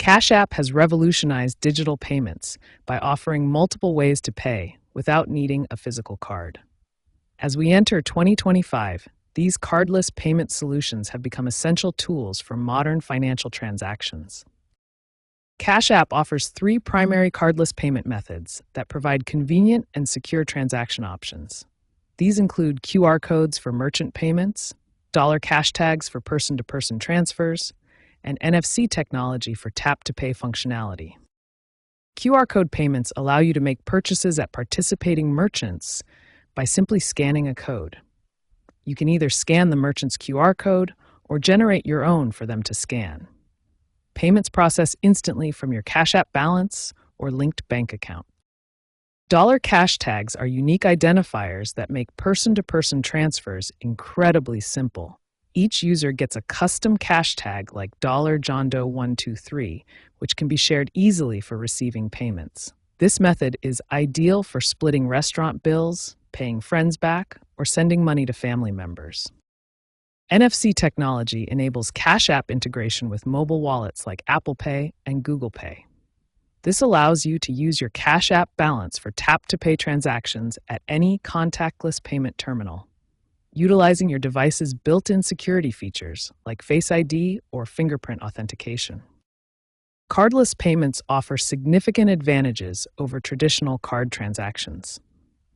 Cash App has revolutionized digital payments by offering multiple ways to pay without needing a physical card. As we enter 2025, these cardless payment solutions have become essential tools for modern financial transactions. Cash App offers three primary cardless payment methods that provide convenient and secure transaction options. These include QR codes for merchant payments, dollar cash tags for person-to-person transfers, and NFC technology for tap-to-pay functionality. QR code payments allow you to make purchases at participating merchants by simply scanning a code. You can either scan the merchant's QR code or generate your own for them to scan. Payments process instantly from your Cash App balance or linked bank account. Dollar cash tags are unique identifiers that make person-to-person transfers incredibly simple. Each user gets a custom cash tag like $JohnDoe123, which can be shared easily for receiving payments. This method is ideal for splitting restaurant bills, paying friends back, or sending money to family members. NFC technology enables Cash App integration with mobile wallets like Apple Pay and Google Pay. This allows you to use your Cash App balance for tap-to-pay transactions at any contactless payment terminal, utilizing your device's built-in security features like Face ID or fingerprint authentication. Cardless payments offer significant advantages over traditional card transactions.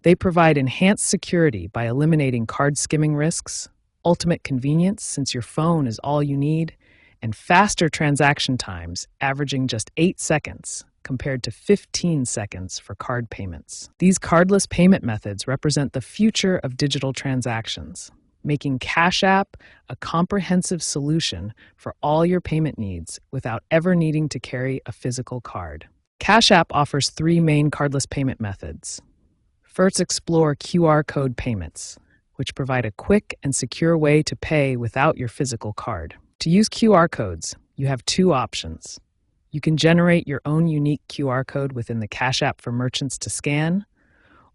They provide enhanced security by eliminating card skimming risks, ultimate convenience since your phone is all you need, and faster transaction times averaging just 8 seconds compared to 15 seconds for card payments. These cardless payment methods represent the future of digital transactions, making Cash App a comprehensive solution for all your payment needs without ever needing to carry a physical card. Cash App offers three main cardless payment methods. First, explore QR code payments, which provide a quick and secure way to pay without your physical card. To use QR codes, you have two options. You can generate your own unique QR code within the Cash App for merchants to scan,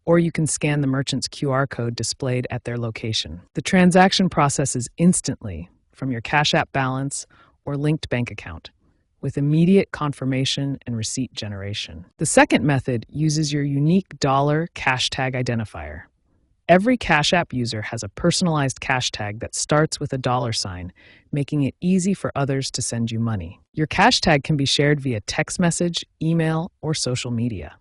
or you can scan the merchant's QR code displayed at their location. The transaction processes instantly from your Cash App balance or linked bank account, with immediate confirmation and receipt generation. The second method uses your unique dollar cash tag identifier. Every Cash App user has a personalized cash tag that starts with a $, making it easy for others to send you money. Your cash tag can be shared via text message, email, or social media.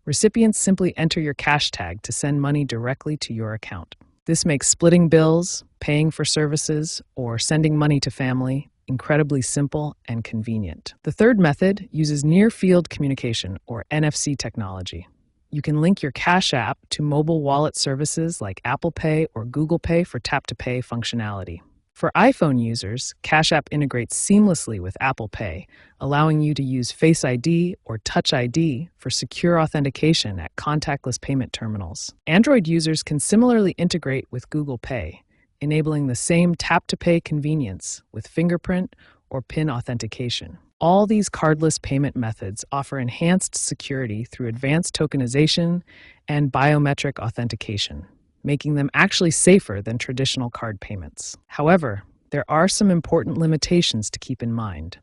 Recipients simply enter your cash tag to send money directly to your account. This makes splitting bills, paying for services, or sending money to family incredibly simple and convenient. The third method uses near-field communication, or NFC technology. You can link your Cash App to mobile wallet services like Apple Pay or Google Pay for tap-to-pay functionality. For iPhone users, Cash App integrates seamlessly with Apple Pay, allowing you to use Face ID or Touch ID for secure authentication at contactless payment terminals. Android users can similarly integrate with Google Pay, enabling the same tap-to-pay convenience with fingerprint or PIN authentication. All these cardless payment methods offer enhanced security through advanced tokenization and biometric authentication, making them actually safer than traditional card payments. However, there are some important limitations to keep in mind.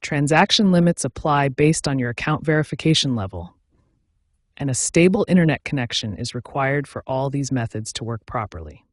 Transaction limits apply based on your account verification level, and a stable internet connection is required for all these methods to work properly.